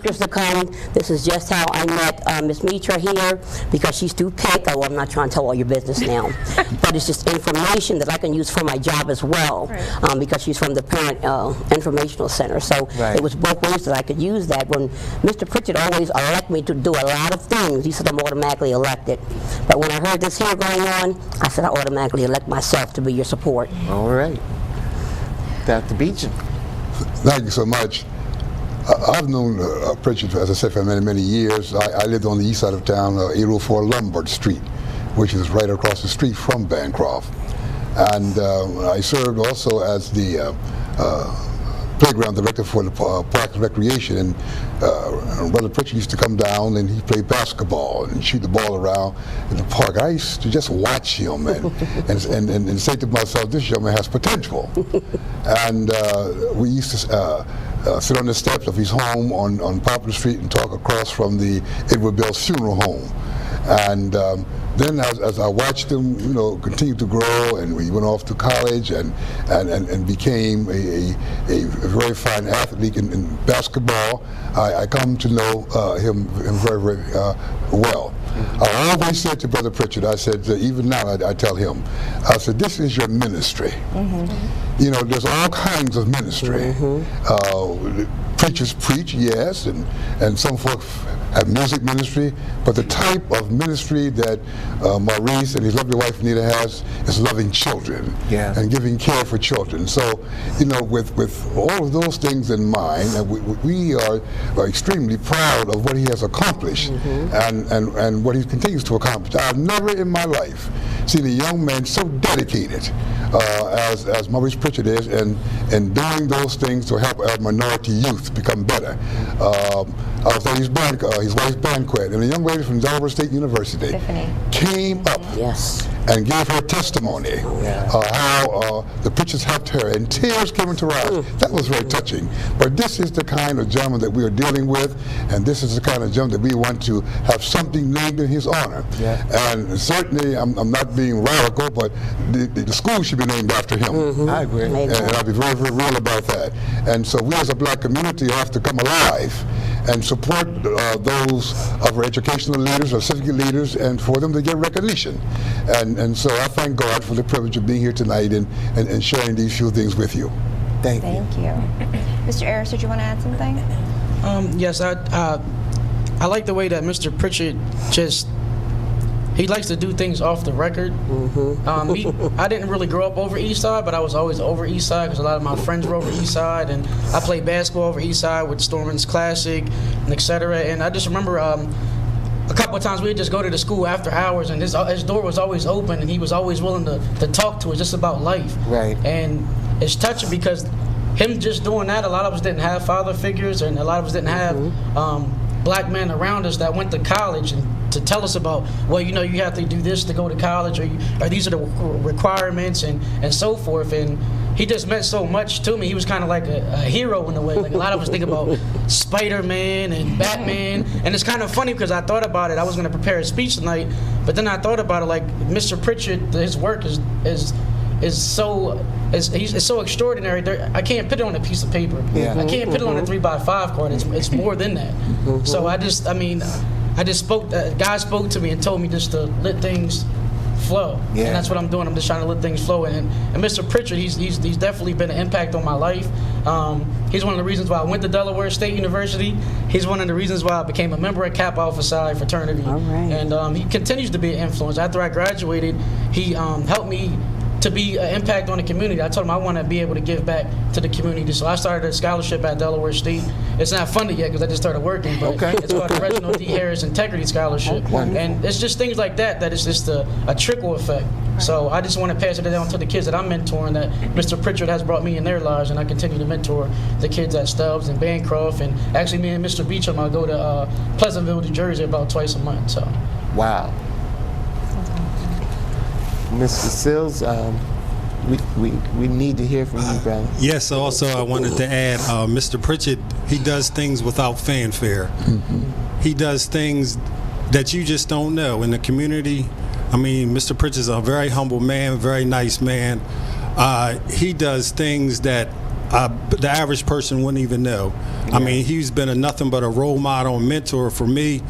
pictures to come. This is just how I met Miss Mitra here, because she's through PIC. Oh, I'm not trying to tell all your business now, but it's just information that I can use for my job as well, because she's from the Parent Informational Center. So it was both ways that I could use that. When Mr. Pritchet always elected me to do a lot of things, he said I'm automatically elected. But when I heard this here going on, I said I automatically elect myself to be your support. All right. Dr. Beecham. Thank you so much. I've known Pritchet, as I said, for many, many years. I lived on the east side of town, 804 Lombard Street, which is right across the street from Bancroft. And I served also as the playground director for the Park and Recreation. And Brother Pritchet used to come down and he played basketball and shoot the ball around in the park. I used to just watch him and say to myself, this young man has potential. And we used to sit on the steps of his home on Poplar Street and talk across from the Edward Bell Funeral Home. And then as I watched him, continue to grow, and we went off to college and became a very fine athlete in basketball, I come to know him very, very well. I always said to Brother Pritchet, I said, even now I tell him, I said, this is your ministry. There's all kinds of ministry. Preachers preach, yes, and some folks have music ministry, but the type of ministry that Maurice and his lovely wife Nita has is loving children and giving care for children. So, with all of those things in mind, we are extremely proud of what he has accomplished and what he continues to accomplish. I've never in my life seen a young man so dedicated as Maurice Pritchet is, and doing those things to help our minority youth become better. I was at his wife's banquet, and a young lady from Delaware State University came up and gave her testimony how the Pritchets helped her, and tears came into her eyes. That was very touching. But this is the kind of gentleman that we are dealing with, and this is the kind of gentleman that we want to have something named in his honor. And certainly, I'm not being radical, but the school should be named after him. I agree. And I'll be very, very real about that. And so we as a black community have to come alive and support those of our educational leaders, our civic leaders, and for them to get recognition. And so I thank God for the privilege of being here tonight and sharing these few things with you. Thank you. Mr. Ayers, did you want to add something? Yes, I like the way that Mr. Pritchet he likes to do things off the record. I didn't really grow up over East Side, but I was always over East Side because a lot of my friends were over East Side, and I played basketball over East Side with Storman's Classic, and etc. And I just remember a couple of times we would just go to the school after hours, and his door was always open, and he was always willing to talk to us just about life. And it's touching because him just doing that, a lot of us didn't have father figures, and a lot of us didn't have black men around us that went to college and to tell us about, well, you have to do this to go to college, or these are the requirements, and so forth. And he just meant so much to me. He was kind of like a hero in a way. Like a lot of us think about Spider-Man and Batman, and it's kind of funny because I thought about it. I was going to prepare a speech tonight, but then I thought about it, like Mr. Pritchet, his work is so extraordinary. I can't put it on a piece of paper. I can't put it on a 3x5 card. It's more than that. So I just spoke. God spoke to me and told me just to let things flow, and that's what I'm doing. I'm just trying to let things flow. And Mr. Pritchet, he's definitely been an impact on my life. He's one of the reasons why I went to Delaware State University. He's one of the reasons why I became a member at Kappa Alpha Psi fraternity. And he continues to be an influence. After I graduated, he helped me to be an impact on the community. I told him I want to be able to give back to the community. So I started a scholarship at Delaware State. It's not funded yet because I just started working, but it's called the Reginald D. Harris Integrity Scholarship. And it's just things like that it's just a trickle effect. So I just want to pass it down to the kids that I'm mentoring, that Mr. Pritchet has brought me in their lives, and I continue to mentor the kids at Stubbs and Bancroft. And actually me and Mr. Beecham, I go to Pleasantville, New Jersey about twice a month. So. Wow. Mr. Sills, we need to hear from you, brother. Yes, also I wanted to add, Mr. Pritchet, he does things without fanfare. He does things that you just don't know in the community. I mean, Mr. Pritchet is a very humble man, very nice man. He does things that the average person wouldn't even know. I mean, he's been nothing but a role model and mentor for me.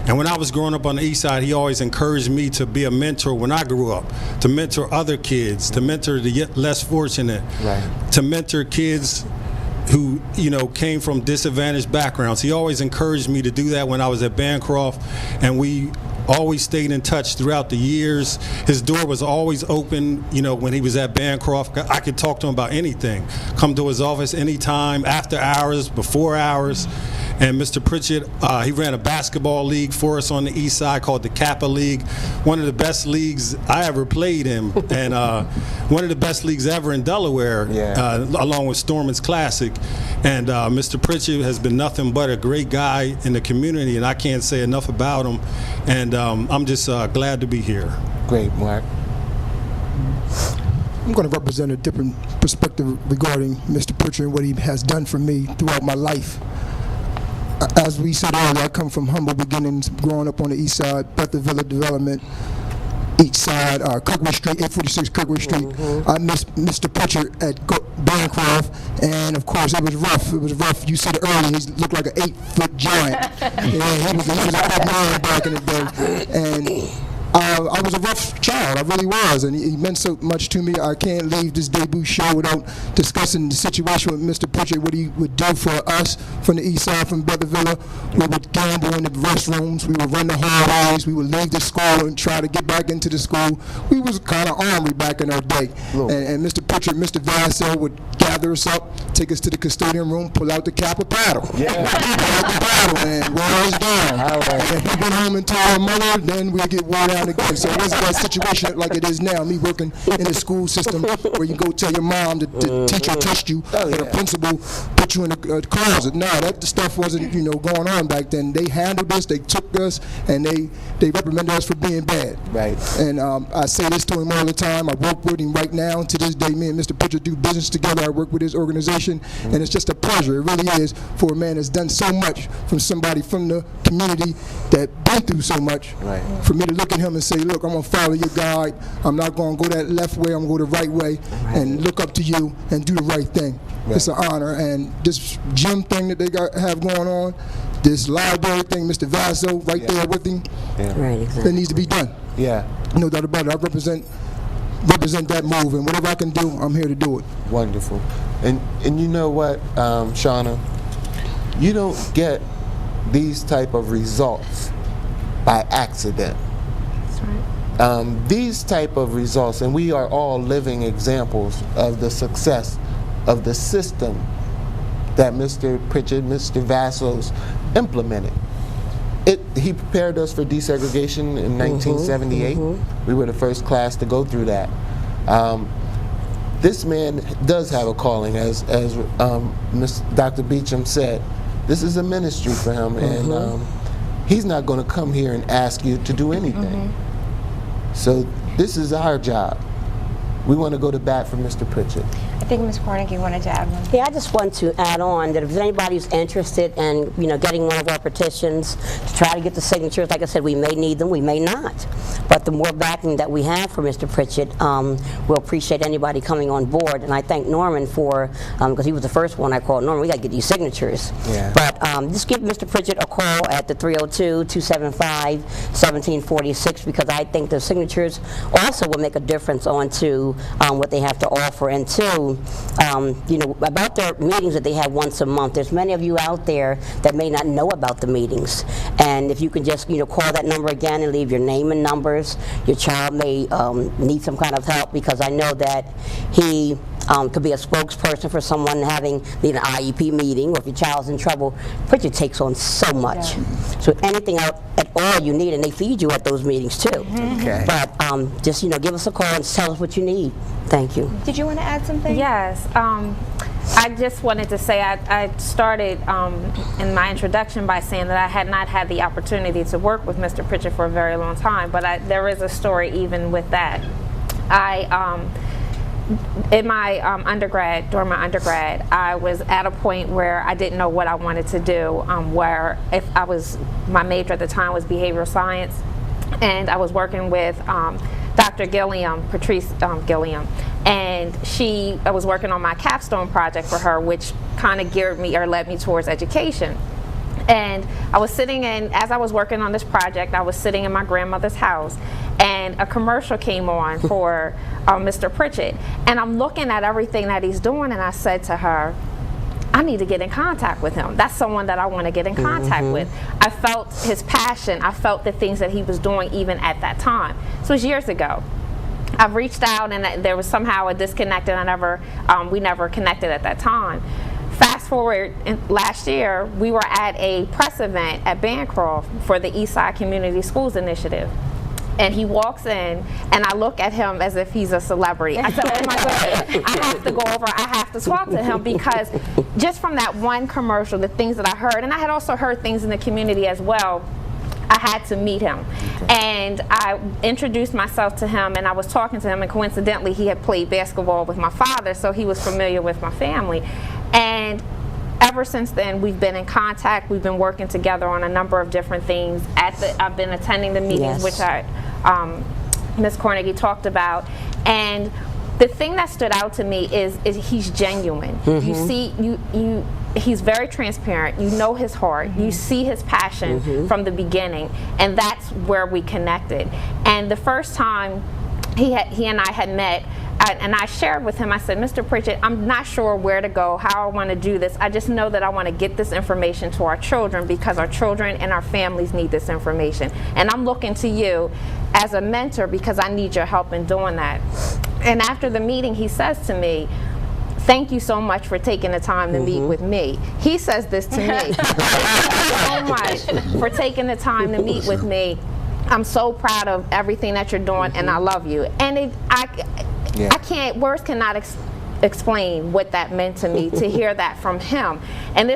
And when I was growing up on the East Side, he always encouraged me to be a mentor when I grew up, to mentor other kids, to mentor the less fortunate, to mentor kids who, you know, came from disadvantaged backgrounds. He always encouraged me to do that when I was at Bancroft, and we always stayed in touch throughout the years. His door was always open, you know, when he was at Bancroft. I could talk to him about anything. Come to his office anytime, after hours, before hours. And Mr. Pritchet, he ran a basketball league for us on the East Side called the Kappa League, one of the best leagues I ever played in, and one of the best leagues ever in Delaware, along with Storman's Classic. And Mr. Pritchet has been nothing but a great guy in the community, and I can't say enough about him. And I'm just glad to be here. Great, Mark. I'm going to represent a different perspective regarding Mr. Pritchet and what he has done for me throughout my life. As we said earlier, I come from humble beginnings, growing up on the East Side, Bethel Villa Development, East Side, Kirkwood Street, 846 Kirkwood Street. I missed Mr. Pritchet at Bancroft, and of course it was rough. It was rough. You said it earlier, he looked like an 8-foot giant. He was a big man back in the day. And I was a rough child, I really was, and he meant so much to me. I can't leave this debut show without discussing the situation with Mr. Pritchet, what he would do for us from the East Side, from Bethel Villa. We would gamble in the restrooms, we would run the hallways, we would leave the school and try to get back into the school. We was kind of ornery back in our day. And Mr. Pritchet, Mr. Vassell would gather us up, take us to the custodian room, pull out the Kappa paddle. Pull out the paddle and wear us down. And if we went home and told our mother, then we'd get worn out again. So it wasn't that situation like it is now, me working in the school system where you go tell your mom that the teacher touched you, or the principal put you in the closet. No, that stuff wasn't, you know, going on back then. They handled us, they took us, and they reprimanded us for being bad. Right. And I say this to him all the time. I work with him right now. To this day, me and Mr. Pritchet do business together. I work with his organization, and it's just a pleasure. It really is for a man that's done so much from somebody from the community that been through so much. Right. For me to look at him and say, look, I'm going to follow your guide. I'm not going to go that left way. I'm going to go the right way and look up to you and do the right thing. It's an honor. And this gym thing that they have going on, this library thing, Mr. Vassell right there with him, that needs to be done. No doubt about it. I represent that move, and whatever I can do, I'm here to do it. Wonderful. And you know what, Shauna, you don't get these type of results by accident. These type of results, and we are all living examples of the success of the system that Mr. Pritchet, Mr. Vassell's implemented. He prepared us for desegregation in 1978. We were the first class to go through that. This man does have a calling, as Dr. Beecham said. This is a ministry for him, and he's not going to come here and ask you to do anything. So this is our job. We want to go to bat for Mr. Pritchet. I think Ms. Cornick, you wanted to add one. Yeah, I just want to add on that if anybody's interested in, you know, getting one of our petitions to try to get the signatures, like I said, we may need them, we may not. But the more backing that we have for Mr. Pritchet, we'll appreciate anybody coming on board. And I thank Norman for, because he was the first one I called. Norman, we got to get these signatures. But just give Mr. Pritchet a call at the 302-275-1746, because I think the signatures also will make a difference on to what they have to offer. And two, you know, about their meetings that they have once a month. There's many of you out there that may not know about the meetings, and if you can just, you know, call that number again and leave your name and numbers. Your child may need some kind of help, because I know that he could be a spokesperson for someone need an IEP meeting, or if your child's in trouble. Pritchet takes on so much. So anything at all you need, and they feed you at those meetings too. But just, you know, give us a call and tell us what you need. Thank you. Did you want to add something? Yes. I just wanted to say I started in my introduction by saying that I had not had the opportunity to work with Mr. Pritchet for a very long time, but there is a story even with that. In my during my undergrad, I was at a point where I didn't know what I wanted to do, where my major at the time was behavioral science, and I was working with Dr. Gilliam, Patrice Gilliam, and and I was working on my capstone project for her, which kind of geared me or led me towards education. And I was sitting as I was working on this project, I was sitting in my grandmother's house, and a commercial came on for Mr. Pritchet. And I'm looking at everything that he's doing, and I said to her, I need to get in contact with him. That's someone that I want to get in contact with. I felt his passion. I felt the things that he was doing even at that time. So it was years ago. I've reached out, and there was somehow a disconnect, and we never connected at that time. Fast forward, last year, we were at a press event at Bancroft for the Eastside Community Schools Initiative. And he walks in, and I look at him as if he's a celebrity. I said, oh my goodness, I have to go over, I have to talk to him, because just from that one commercial, the things that I heard, and I had also heard things in the community as well, I had to meet him. And I introduced myself to him, and I was talking to him, and coincidentally, he had played basketball with my father, so he was familiar with my family. And ever since then, we've been in contact. We've been working together on a number of different things. I've been attending the meetings, which Ms. Cornegie talked about. And the thing that stood out to me is he's genuine. You see, he's very transparent. You know his heart. You see his passion from the beginning, and that's where we connected. And the first time he and I had met, and I shared with him, I said, Mr. Pritchet, I'm not sure where to go, how I want to do this. I just know that I want to get this information to our children, because our children and our families need this information. And I'm looking to you as a mentor, because I need your help in doing that. And after the meeting, he says to me, thank you so much for taking the time to meet with me. He says this to me. Thank you so much for taking the time to meet with me. I'm so proud of everything that you're doing, and I love you. And I can't, words cannot explain what that meant to me, to hear that from him. And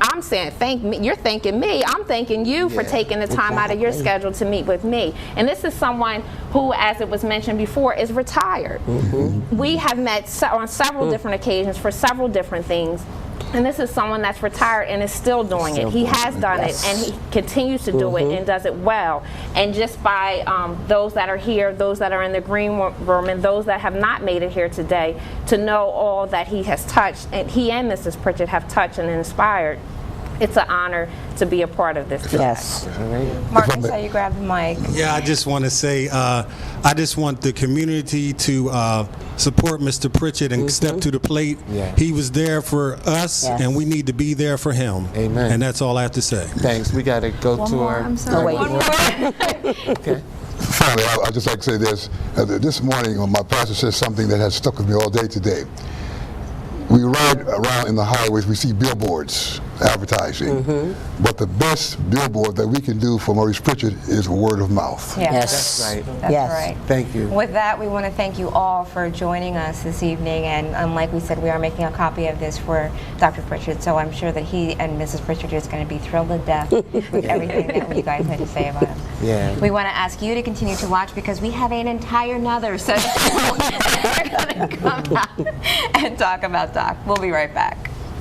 I'm saying, thank me. You're thanking me. I'm thanking you for taking the time out of your schedule to meet with me. And this is someone who, as it was mentioned before, is retired. We have met on several different occasions for several different things. And this is someone that's retired and is still doing it. He has done it, and he continues to do it, and does it well. And just by those that are here, those that are in the green room, and those that have not made it here today, to know all that he has touched, and he and Mrs. Pritchet have touched and inspired, it's an honor to be a part of this today. Yes. Mark, I saw you grab the mic. Yeah, I just want to say, I just want the community to support Mr. Pritchet and step to the plate. He was there for us, and we need to be there for him. Amen. And that's all I have to say. Thanks. We got to go to our... I'm sorry. One more. Okay. Finally, I'd just like to say this. This morning, my pastor says something that has stuck with me all day today. We ride around in the highways, we see billboards advertising, but the best billboard that we can do for Maurice Pritchet is word of mouth. Yes. That's right. That's right. Thank you. With that, we want to thank you all for joining us this evening. And like we said, we are making a copy of this for Dr. Pritchet, so I'm sure that he and Mrs. Pritchet are just going to be thrilled to death with everything that you guys had to say about him. Yeah. We want to ask you to continue to watch, because we have an entire another session. We're going to come out and talk about Doc. We'll be right back.